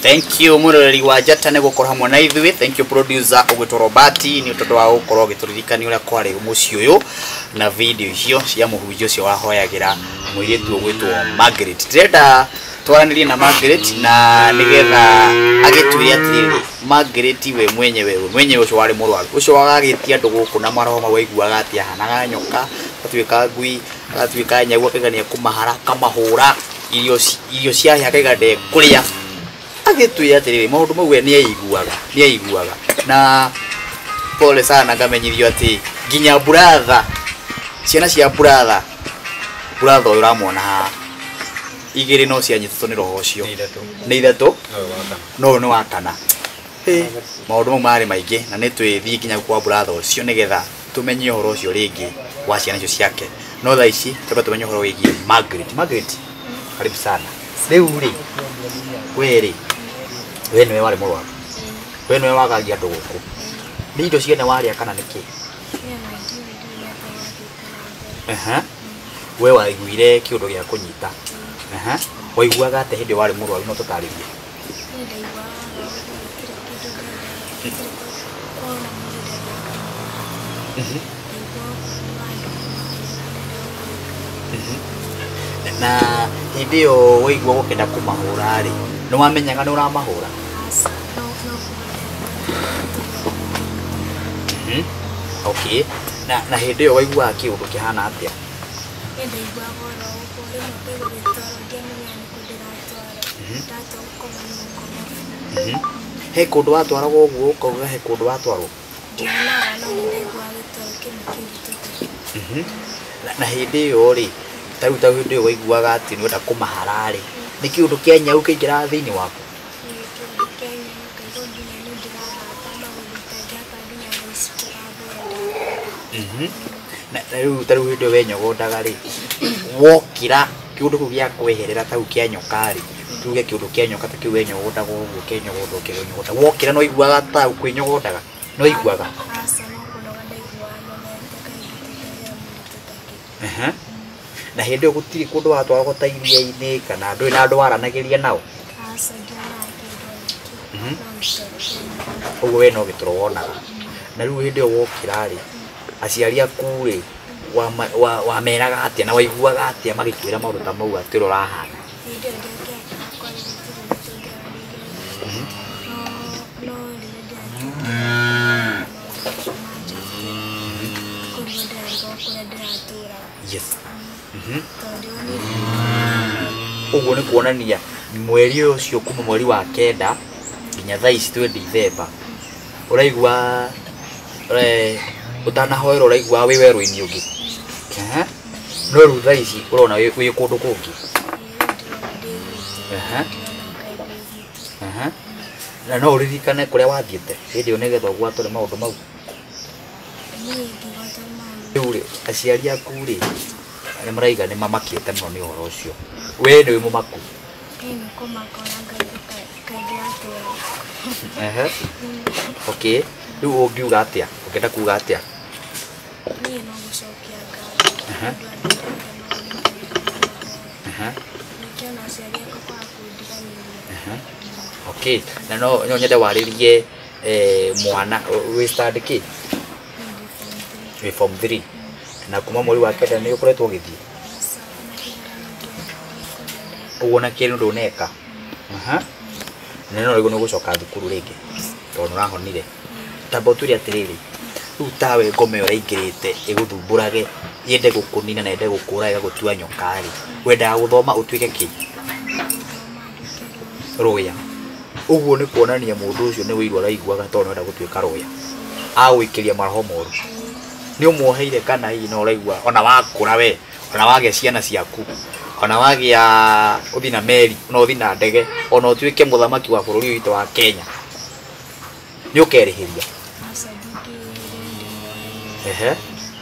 Thank you murori wa Njata ne gukora hamwe na ithuĩ. Thank you producer Ogwĩtwo Robert ni ũtũtũ wa gũkorwo gĩtũririkania ũrĩa kwarĩ mũciĩ ũyũ na video icio cia mũhunjia ũcio wahoyagĩra mũirĩtu ũgwĩtwo Margaret. Ndĩrenda twaranĩrie na Margaret na nigetha agĩtwĩre atĩrĩrĩ Margaret we mwenyewe ũcio warĩ mũrwaru ũcio wagagĩtia andũ gũkũ na maroho mawaiguaga atĩ ahanaga nyoka atuĩka ngui atuĩka nyau akagania kũmahara kamahũra irio ciahĩa akaiga kũrĩa agĩtwĩra atĩrĩrĩ maũndũ mau nĩ aiguaga na pole sana ngamenyithio atĩ nginya brother ciana cia brother ũyũ ũramwona haha igĩrĩ no cianyitĩtwo nĩ roho ũcio nĩ ithatũ no nĩ wa kana maũndũ mau marĩ maingĩ na nĩ twĩthiĩ nginya kwa brother ũcio nĩgetha tũmenye ũhoro ũcio rĩngĩ wa ciana icio ciake no thaa ici twamba tũmenye ũhoro wĩgiĩ Margaret karibu sana rĩu rĩ we nĩwe warĩ mũrwaru we nĩwe wagagia andũ gũkũ nĩ indo ciene warĩa kana nĩkĩ we waiguire kĩũndũ gĩa kũnyita waiguaga atĩ hĩndĩ warĩ mũrwaru no tũtarĩrie na hĩndĩ ĩyo waigua gũkenda kũmahũra rĩ nĩ wamenyaga nĩ ũramahũra okay na hĩndĩ ĩyo waiguaga kĩũndũ kĩhana atĩa he kũndũ watwaragwo ũguo ũkauga he kũndũ watwarwo na hĩndĩ ĩyo rĩ tarĩu hĩndĩ ĩyo waiguaga atĩ nĩ wenda kũmahara rĩ nĩ kĩũndũ kĩa nyau kĩingĩra thĩinĩ waku tarĩu hĩndĩ ĩyo wenyogondaga rĩ wokĩra kĩũndũ kĩu gĩa kweherera tarĩu kĩa nyoka rĩ tuge kĩũndũ kĩa nyoka ta kĩu wenyogondaga ũguo kĩnyogonda wokĩra no iguaga tarĩu kwĩnyogondaga no iguaga na hĩndĩ ĩyo gũtirĩ kũndũ watwaragwo ta iria-inĩ kana ndũrĩ na andũ waranagĩria nao ũguo we no gĩtũro wonaga na rĩu hĩndĩ ĩyo wokĩra rĩ aciari aku rĩ wameraga atĩa na waiguaga atĩa magĩkwĩra maũndũ ta mau atĩ ũrĩa ũrahana yes ũguo nĩ kuonania mweri ũcio kuma mweri wa kenda nginya thaa ici twĩ December ũraigua ũtanahoerwo ũraigua wĩ werũ-inĩ ũngĩ no rĩu thaa ici ũrona wĩ kũndũ kũngĩ na no ũririkane kũrĩa wathiĩte hĩndĩ ĩyo nĩgetha ũgwatwo nĩ maũndũ mau rĩu rĩ aciari aku rĩ nĩ maraiga nĩ mamakĩte mũno nĩ ũhoro ũcio we nĩ wĩ mũmaku okay rĩu ũngiuga atĩa ũngĩenda kuuga atĩa okay na no nyende warĩrie mwana wĩ stand kĩ wĩ form 3 na kuma mweri wa kenda nĩ ũkoretwo ũgĩthiĩ ũguo na kĩrĩ ndũneka na no rĩu nĩ ũgũcoka thukuru rĩngĩ tondũ ũrahonire tamba ũtwĩre atĩrĩrĩ rĩu tawe ngome ĩyo ĩraingĩrĩte ĩgũthumbũrage yende gũkũnina na yende gũkũra ĩgagũtua nyoka rĩ wendaga gũthoma ũtuĩke kĩ roya ũguo nĩ kuonania mũndũ ũcio nĩ wĩirwo araiguaga tondũ nĩwenda gũtuĩka roya agũikĩria maroho moru nĩ ũmuoheire kana hihi no ũraigua ona wakũra we ona wagĩa ciana ciaku ona wagĩa ũthi na meri ona ũthi na ndege ona ũtuĩke mũthamaki wa bũrũri witũ wa Kenya nĩ ũkerĩhĩria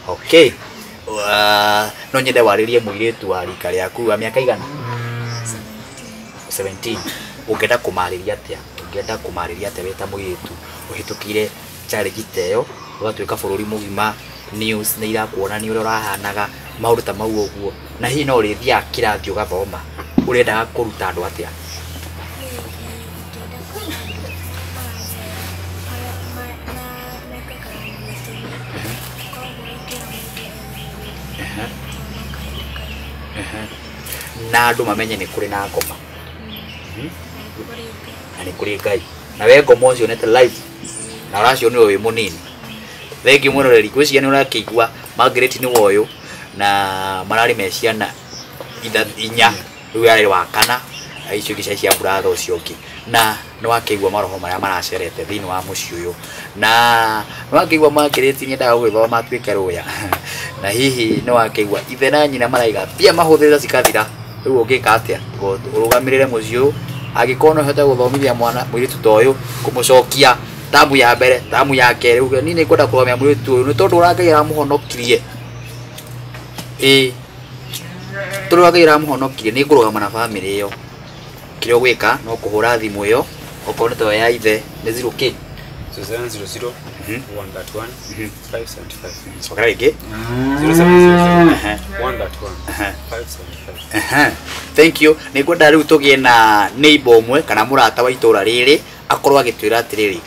okay no nyende warĩrie mũirĩtu wa rika rĩaku wa mĩaka igana 17 ũngĩenda kũmarĩria atĩa wĩ ta mũirĩtu ũhĩtũkire challenge ta ĩyo ũgatuĩka bũrũri mũgima news nĩ irakuonania ũrĩa ũrahanaga maũndũ ta mau ũguo na hihi no ũrĩthiaga kĩrathi ũgathoma ũrendaga kũruta andũ atĩa na andu mamenye ni kuri na ngoma na ni kuri Ngai na we ngoma ucio nete live na uracio ni wi munini thengi muno reri kwiciana urakigua Margaret ni woyo na marari meciana inya riu yari wakana icio gica cia brother ucio ki na no wakigua maroho maria maracerete thini wa muci uyu na no wakigua Margaret ni ndaga gwithoma matuike ruya na hihi no wakigua ithe na nyina maraiga pia mahuthira cikathira riu ungika atia urugamirire muci uyu agikono hota guthomithia mwana mwiritu toyo kumucokia tamu ya mbere tamu ya kere uge nini kwenda kuromia mwiritu uyu ni tondu urageira muhonokirie tondu urageira muhonokirie ni ngurugama na family iyo kire gwika no kuhura thimu iyo okone to ya ithe ni 0k 0700 131 575 sokara ige 0700 131 575 thank you ni kwenda riu tugie na neighbor umwe kana murata wa itura riri akorwo agitwira atiriri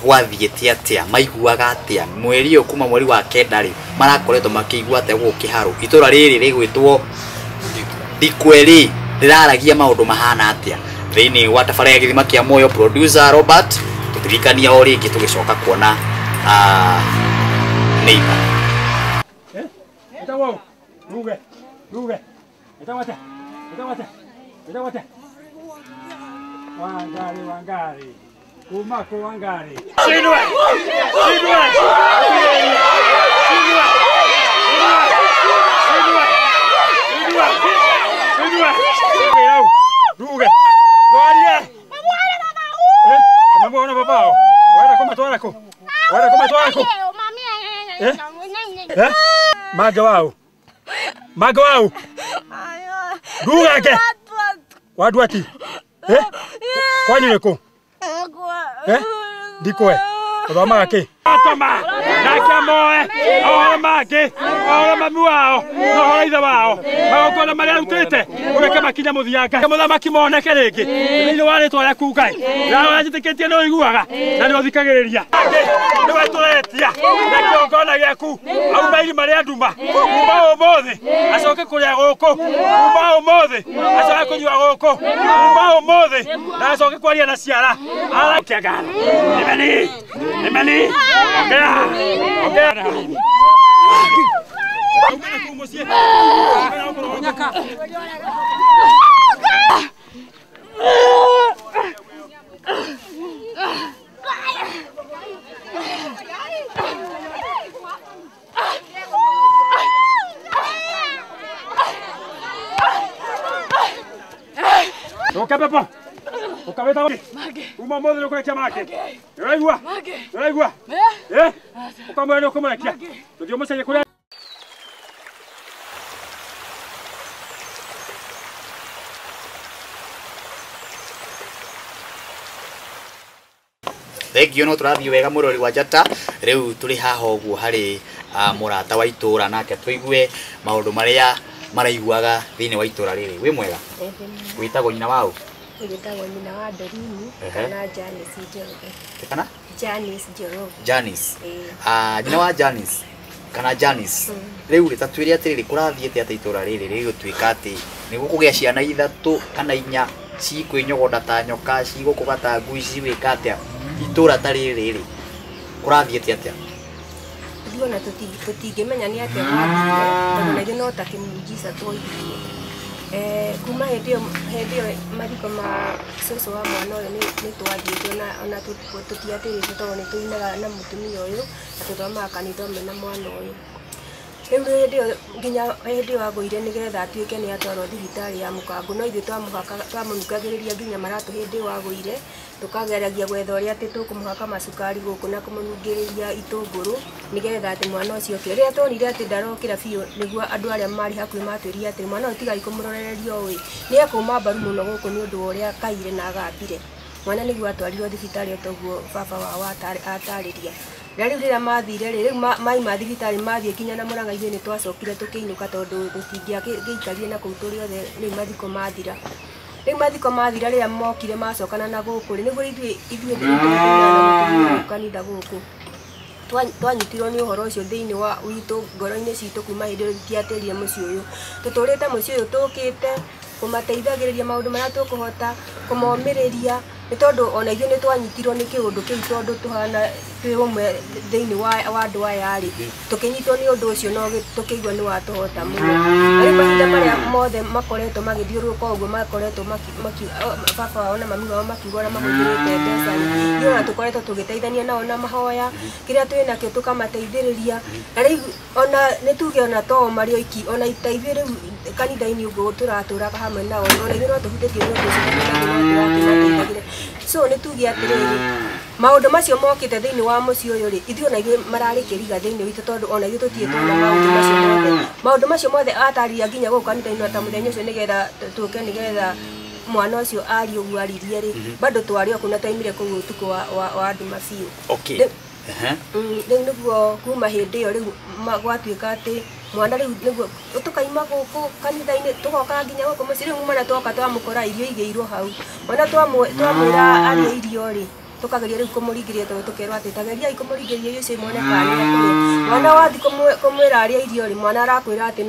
gwathiete atia maiguaga atia mweri uyu kuma mweri wa kenda ri marakoretwo makigua atia gukiharu itura riri rigwitwo Dikweli riraragia maundu mahana atia thini wa tabarĩra ya gĩthima kĩa Moyo producer Robert tutirikania o ringi tugicoka kuona neighbor etawo ruge etawate wangari kumako wangari shindwe ruge doaria kama mbona babao wala kama toarako maga wao ruga ke watu ati kwani leko dikoe Roma ke atoma na kamoe ora make ora mamu wao no ithe wao magokona maria rutite ureke makinya muthianga muthamaki moneke ringi thini wa ritwa ria kukai na wajitikitie no iguaga na ni uthikagiriria ni weturetia na kiongona giaku au mairi maria nduma kuma umuthi acoke kuria guku kuma umuthi acoke kunyua guku kuma umuthi na acoke kwaria na ciara arakiaga Nemani Ongea Pepa. Ukabeta wapi? Uma modo no kulekia make. Unaigua? Unaigua? Ukamwona ndio kumlekia. Ndio msanye kule. Thengio no turathii wega murori wa njata riu turi haha uguo hari murata wa itura nake tuigue maundu maria maraiguaga thini wa itura riri wi mwega gwitagwo nyina wao gwitagwo nyina wa Dorini kana Janice Njoroge kana Janice Njoroge Janice nyina wa Janice kana Janice riu ritatwire atiriri kurathiete ati itura riri rigutwika ati ni gukugia ciana ithatu kana inya cikwinyogotha ta nyoka cigukugata ngui ciwika atia itura tari riri kurathiete atia ndio na tutingimenya ni atia tondu nagi no ta kimunjisa twoithie kuma hendio mariko ma soso wa mwana uyu ni twathiete ona tutiatirite tondu ni tuinaga na mutumia uyu na tuthomaga kanitha mena mwana uyu riu hendio nginya hendio agwire nigetha atuike ni atwarwo thibitari ya Mukangu no ithuĩ twamunungagĩrĩria nginya maratu hendio agwire tukageragia gwetha uria ati tukumuhaka macukari guku na kumunungĩrĩria itũngũrũ nigetha ati mwana ucio ke ria tonire ati ndarokira biũ niguo andu aria mari hakuhĩ matwĩria ati mwana uyu tigai kumurorereria uyu ni akuma mbaru muno guku ni undu uria kaire na agambire mwana niguo atwarirwo thibitari otoguo baba wao atariria riu rira mathire riu mai mathibitari mathie kinya na Murang'a ithuĩ ni twacokire tukiinuka tondu tutingiagiikarire na kuu turi othe riu mathiko mathira riu mathiko mathira riria mokire macokana na guku niguo ithuĩ kanitha guku twanyitirwo nĩ ũhoro ũcio thĩinĩ wa witũ ngoro-inĩ citũ kuma hĩndĩ ĩyo tũtiatĩrire mũciĩ ũyũ tũtũrĩte mũciĩ ũyũ tũkĩte kũmateithagĩrĩria maũndũ marĩa tũkũhota kũmomĩrĩria nĩ tondũ ona ithuĩ nĩ twanyitirwo nĩ kĩũndũ kĩu tondũ tũhana twĩ ũmwe thĩinĩ wa andũ aya rĩ tũkĩnyitwo nĩ ũndũ ũcio no tũkĩigua nĩ watũhota mũno arĩ mahinda marĩa mothe makoretwo magĩthiũrũrũka ũguo makoretwo baba wao na mami wao makiuga na mahũthĩrĩte mbeca nĩ ona tũkoretwo tũgĩteithania nao na mahoya kĩrĩa twĩ nakĩo tũkamateithĩrĩria na rĩu ona nĩ tuge ona to marĩ oiki ona itaithĩ rĩu kanitha-inĩ ũguo tũratũraga hamwe nao ona ithuĩ no tũhutĩtie nĩ ũndũ ũcio so nĩ tuge atĩrĩrĩ maũndũ macio mokĩte thĩinĩ wa mũciĩ ũyũ rĩ ithuĩ ona ithuĩ mararĩ kĩriga thĩinĩ witũ tondũ ona ithuĩ tũtirĩ tuona maũndũ macio mothe atariria nginya gũkũ kanitha-inĩ ta mũthenya ũcio nĩgetha tũke nĩgetha mwana ũcio ari ũguo aririe rĩ bado twarĩ okuo na twaimire kũu ũtukũ wa nduma biũ rĩu nĩguo kuma hĩndĩ ĩyo rĩu gwatuĩka atĩ mwana rĩu nĩguo tũkaima gũkũ kanitha-inĩ tũgoka nginya gũkũ mũciĩ rĩu mwana twoka twamũkora irio igĩirwo hau mwana twamwĩra arĩe irio rĩ tukageria rĩu kũmũringĩria tondũ tũkerwo atĩ tageriai kũmũringĩria irio icio mwana kanĩra kũrĩa mwana wathi kũmwĩra arĩa irio rĩ mwana arakwĩra atĩ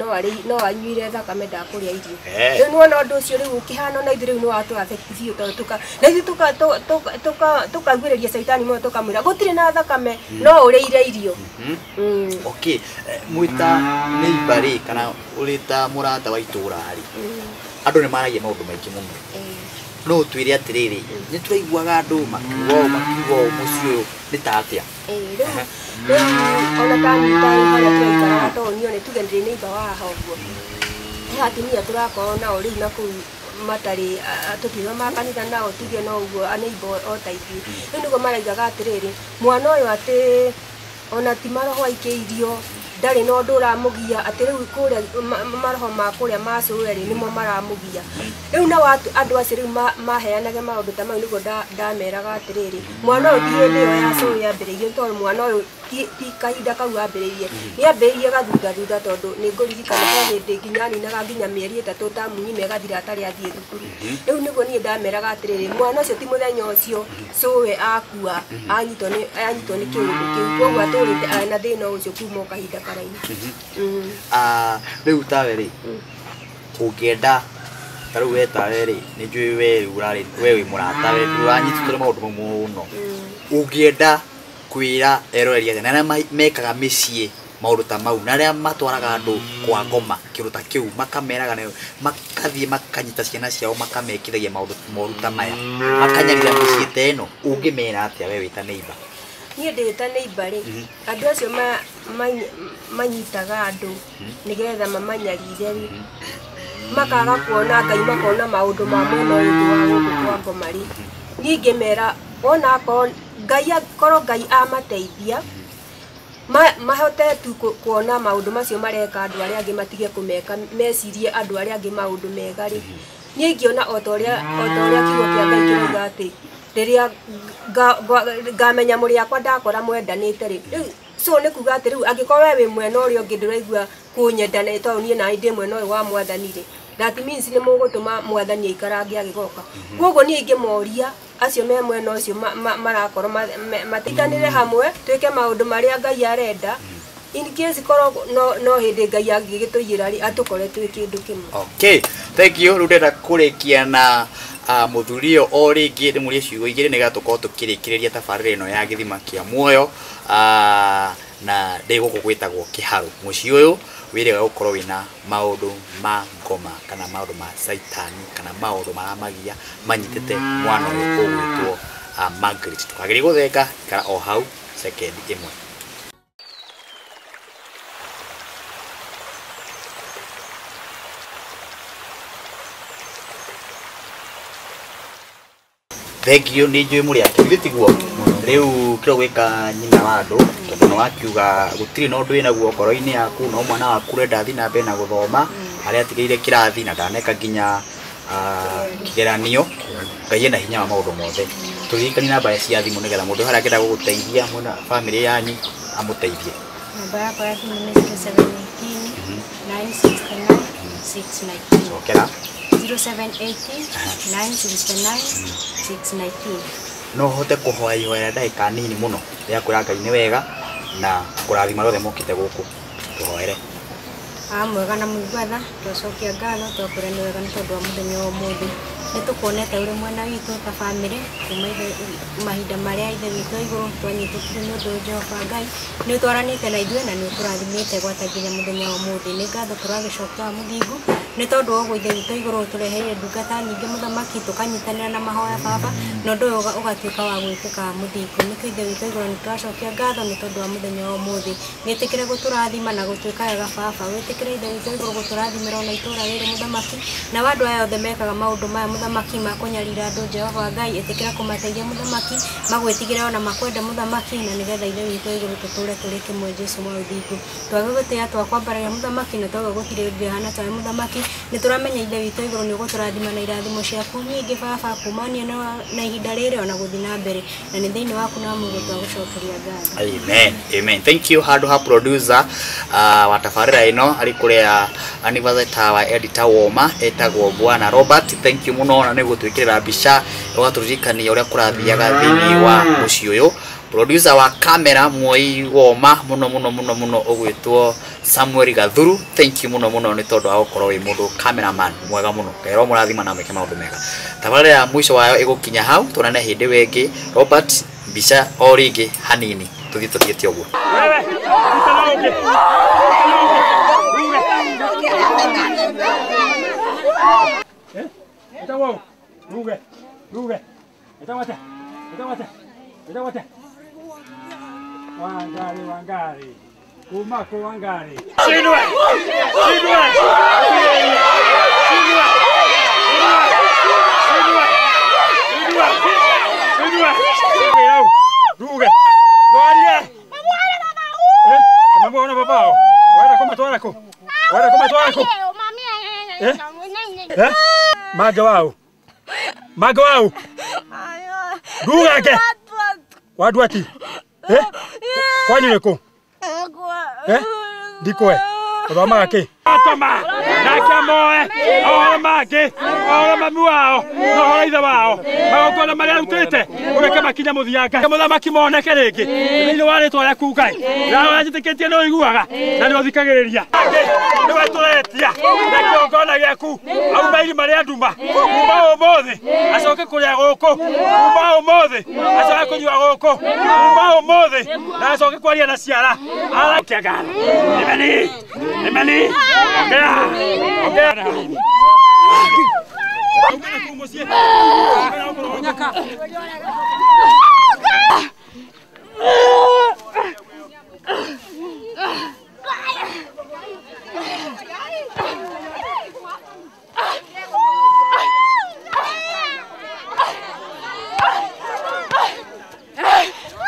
no anyuire thakame ndakũrĩa irio rĩu nĩwona ũndũ ũcio rĩu ũkĩhana ona ithuĩ rĩu nĩ watũ affect biũ tondũ na ithuĩ tukaguĩrĩria caitani mũno tũkamwĩra gũtirĩ na thakame no ũrĩire irio mwĩta neighbor rĩ kana ũrĩ ta mũrata wa itũũra rĩ andũ nĩ maragia maũndũ maingĩ mũno no twĩre atĩrĩrĩ nĩ tũraiguaga andũ makiuga mũciĩ ũyũ nĩ ta atĩa rĩu ona tanyita harĩa tũraikaraga tonio nĩ tuge ndĩ neighbor wa haha ũguo he atumia tũrakorwo nao rĩu na kũu matarĩ tũkiuga makanitha nao tuge no ũguo neighbor o ta ithuĩ rĩu nĩguo maraigaga atĩrĩrĩ mwana ũyũ atĩ ona ti maroho aikĩirio ndarĩ na ũndũ ũramũgia atĩ rĩu kũrĩa maroho ma kũrĩa macũwe rĩ nĩmo maramũgia rĩu na andũ acio rĩu maheanage maũndũ ta mau nĩguo ndameraga atĩrĩrĩ mwana ũyũ ti hĩndĩ ĩyo ya cũwe yambĩrĩirie tondũ mwana ũyũ ti kahinda kau ambĩrĩirie nĩ ambĩrĩirie gathutha tondũ nĩ ngũririkana he hĩndĩ nginya ninaga nginya mĩeri ĩtatũ tamu nyime ĩgathira atarĩ athiĩ thukuru rĩu nĩguo niĩ ndameraga atĩrĩrĩ mwana ũcio ti mũthenya ũcio cũwe akua anyitwo nĩ kĩũndũ kĩu koguo atũrĩte na thĩna ũcio kuma o kahinda karaihu rĩu tawe rĩ ũngĩenda tarĩu we tawe rĩ nĩ njũĩ we wĩ mũrata we ũranyitĩtwo nĩ maũndũ mau mũno ũngĩenda kwĩra eroreria na arĩa mekaga mĩciĩ maũndũ ta mau na arĩa matwaraga andũ kwa ngoma kĩũndũ ta kĩu makameraga makathiĩ makanyita ciana ciao makamekithagia maũndũ moru ta maya makanyarira mĩciĩ ta ĩno ũngĩmera atĩa we wĩ ta neighbor niĩ ndĩ ta neighbor rĩ andũ acio manyitaga andũ nĩgetha mamanyarire rĩ makaga kuona Ngai makona maũndũ ma mwena ũyũ ũngĩ wa gũkũ kwa ngoma rĩ niĩ ngĩmera ona akorwo Ngai amateithia mahote tu kuona maũndũ macio mareka andũ arĩa angĩ matige kũmeka mecirie andũ arĩa angĩ maũndũ mega rĩ niĩ ingĩona o ta ũrĩa kiugo kĩa Ngai kĩroiga atĩ rĩrĩa ngamenya mũrĩ akwa ndakora mwendanĩte rĩ so nĩ kuga atĩ rĩu angĩkorwo we wĩ mwena ũrĩa ũngĩ ndũraigua kũnyendana tondũ niĩ naĩ ndĩ mwena ũyũ wa mwathani rĩ that means nĩ mũgũtũma mwathani aikarange agĩgoka koguo niĩ ingĩmoria acio me mwena ũcio marakorwo mateitanĩre hamwe twĩke maũndũ marĩa Ngai arenda in case korwo no hĩndĩ Ngai angĩgĩtũiyĩra rĩ atũkore twĩ kĩndũ kĩmwe thank you rĩu ndĩrenda kũrĩkia na mũthuri ũyũ o rĩngĩ ndĩmũrie ciugo igĩrĩ nĩgetha tũkorwo tũkĩrĩkĩrĩria tabarĩra ĩno ya gĩthima kĩa muoyo na ndĩ gũkũ gwĩtagwo kĩharũ mũciĩ ũyũ wĩrĩga gũkorwo wĩna maũndũ ma ngoma kana maũndũ ma saitani kana maũndũ maramagia manyitĩte mwana ũyũ ũgwĩtwo Margaret tũkageria gũthenga ikara o hau second ĩmwe thank you nĩ njũĩ mũrĩ akĩuthĩ tiguo rĩu kĩro gwĩka nyina wa andũ tondũ nĩ wakiuga gũtirĩ na ũndũ wĩnaguo ngoro-inĩ yaku no mwana waku ũrenda thiĩ na mbere na gũthoma harĩa atigĩire kĩrathi na ndaneka nginya kĩgeranio Ngai ena hinya wa maũndũ mothe tũririkanie namba cia thimũ nĩgetha mũndũ harĩa angĩenda gũgũteithia mwena bamĩrĩ yanyu amũteithie namba yakwa ya thimũ nĩ 0718 969 619 cokera 0718 969 619 no hote kũhoya ihoya ndagĩka nini mũno rĩa kwĩra Ngai nĩ wega na kurathima rothe mokite guku tuhoere. Mwega na mwigwatha twacokia ngatho twakũra nĩ wega nĩ tondũ wa mũthenya wa ũmũthĩ nĩ tũkuonete ũrĩ mwena witũ ta bamĩrĩ kuma mahinda marĩa ithe witũ igũrũ twanyitũkire nĩ ũndũ Jehova Ngai nĩ ũtwaranĩte na ithuĩ na nĩ ũtũrathimĩte gwata nginya mũthenya wa ũmũthĩ. Nĩ ngatho tũragĩcokia mũthingu nĩ tondũ wa ũguo ithe witũ igũrũ ũtũreheire ndungata nyingĩ mũthamaki tũkanyitanĩra na mahoya baba na ũndũ ũyũ ũgatuĩka wa gwĩkĩka mũthingu. Nĩkĩo ithe witũ igũrũ nĩ tũracokia ngatho nĩ tondũ wa mũthenya wa ũmũthĩ. Wĩtĩkĩre gũtũrathima na gũtuĩka wega baba, wĩtĩkĩre ithe witũ igũrũ gũtũrathimĩra ona itũũra rĩrĩ mũthamaki na andũ aya othe mekaga maũndũ maya mũthamaki ma kũnyarira andũ Jehova Ngai ĩtĩkĩra kũmateithia mũthamaki magwĩtigĩra ona makwenda mũthamaki na nĩgetha ithe witũ igũrũ tũtũũre tũrĩ kĩmwe Jesũ wa ũthingu. Twage gũtĩĩa twakwambararia mũthamaki na twage gũtirĩ ũndũ hana tawe mũthamaki nĩ tũramenya ithe witũ igũrũ nĩ ũgũtũrathima na irathimo ciaku nyingĩ baba kumania na ihinda rĩrĩ ona gũthiĩ na mbere na nĩ thĩinĩ waku na Mungu twagũcokeria ngatho. Amen. Amen. Thank you handũ ha producer wa tabarĩra ĩno arĩ kũrĩa anniversary tower editor woma etagwo Bwana Robert. Thank you muno na nĩ gũtwĩkĩrĩra mbica ũgatũririkania ũrĩa kũrathiaga thĩinĩ wa mũciĩ ũyũ. Producer wa camera Mwai woma muno ũgwĩtwo Samuel Gathuru. Thank you muno nĩ tondũ wa gũkorwo wĩ mũndũ cameraman mwega mũno. Kaĩro mũrathima na mwĩke maũndũ mega. Tabarĩra ya mũico wayo ĩgũkinya hau tuonane hĩndĩ wengĩ. Robert mbica o rĩngĩ hanini tũthiĩ tũthiĩte ũguo. Wangari. Umako Wangari. Magawau. Dugake. Watu ati. Kwani niko? Dikoe. Roma yake. Atoma. Nakia moe. Ora make. Ora mamu wao. No ora ithe wao. Magokona maria rutite. Ureke makinya muthianga. Muthamaki moneke ringi. Thĩinĩ wa rĩtwa rĩaku Ngai. Na wajĩtĩkĩtie nĩ ũiguaga. Na nĩ ũthikagĩrĩria. Nĩ wetũretia. Na kĩongona gĩaku. Auma irima rĩa nduma. Kuma ũmũthĩ. Acoke kũrĩa gũkũ. Kuma ũmũthĩ. Acoke kũnyua gũkũ. Kuma ũmũthĩ. Na acoke kwaria na ciara. Arakia ngano. Emily. Okay.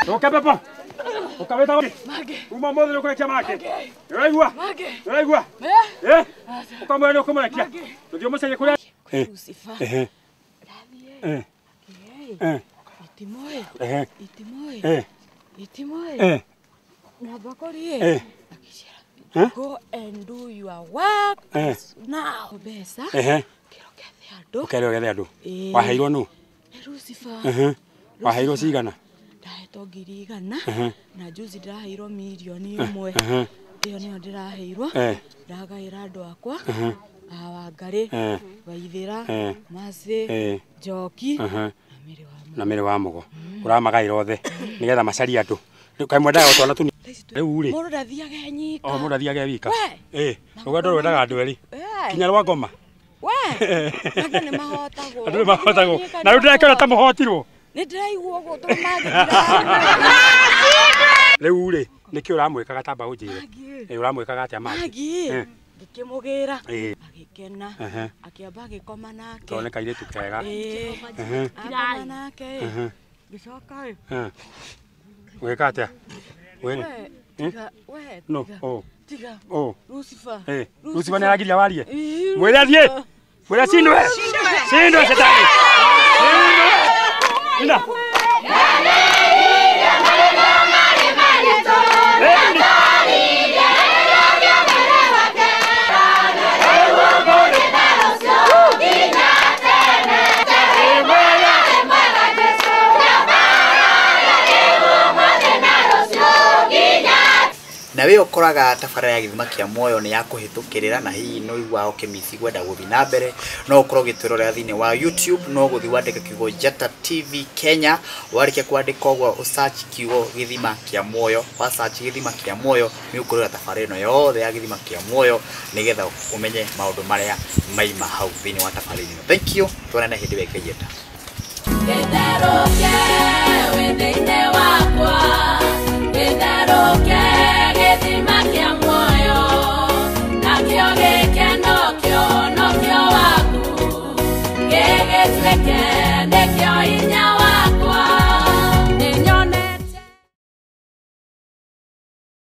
Okay, Papa. Ukaweta wapi? Uma moja ndio kuletea make. Unaigua? Unaigua? Ukamwona ukamwekea. Ndio msanye kule. Lucifer. Itimoe. Itimoe. Na bakori. Go and do your work now. Besa. Kero gethe andu. Waheirwo nu? Lucifer. Waheirwo cigana? Ndahetwo ngiri igana na juzi ndiraheirwo milioni ĩmwe. Iyo niyo ndiraheirwo. Ndagaĩra andũ akwa. Wangari, Waithĩra, Mercy, Njoki na Mĩrĩ wa Mũgo. Ũramagaĩra othe nigetha macaria andũ. Kaĩ mwendaga gũtwana tuni. Rĩu rĩ. Mũndũ ndathiage nyika. Mũndũ ndathiage wika. Rũgendo rwendaga andũ erĩ. Kinya rwa ngoma. Andũ nĩ mahotagwo. Andũ nĩ mahotagwo. Na rĩu ndĩrakĩona ta mũhotirwo. Nĩndĩraigua ũguo tondũ magĩthira. Rĩu rĩ nĩkĩ ũramwĩkaga tamba ũnjĩre. Ũramwĩkaga atĩa magi? Ngĩkĩmũgĩra agĩkena akĩamba agĩkoma nake. Tone kairĩtu kega. Akoma nake. Gĩcoka Wĩka atĩa? No. Tiga. Lucifer. Lucifer nĩ aragiria warie. Mwĩre athiĩ. Mwĩre cindwe. Cindwe shetani. Ina. Yeah. na we ukoraga tabarĩra ya gĩthima kĩa muoyo nĩ yakuhĩtũkĩrĩra na hihi no igwa ukimisi gwenda guthi na mbere no ukorwo gĩtwĩrorera thĩinĩ wa YouTube no guthi wandĩka kiugo Njata TV Kenya warĩkia kwandĩka ũguo usearch kiugo gĩthima kĩa muoyo wa search gĩthima kĩa muoyo nĩ ũkũrora tabarĩra ĩno yothe ya gĩthima kĩa muoyo nĩgetha umenye maũndũ marĩa maima hau thĩinĩ wa tabarĩra ĩno. Thank you tuonane hĩndĩ ĩngĩ Njata. Gĩthima kĩa muoyo nakĩo gĩkeno kĩo waku gĩgĩtuĩke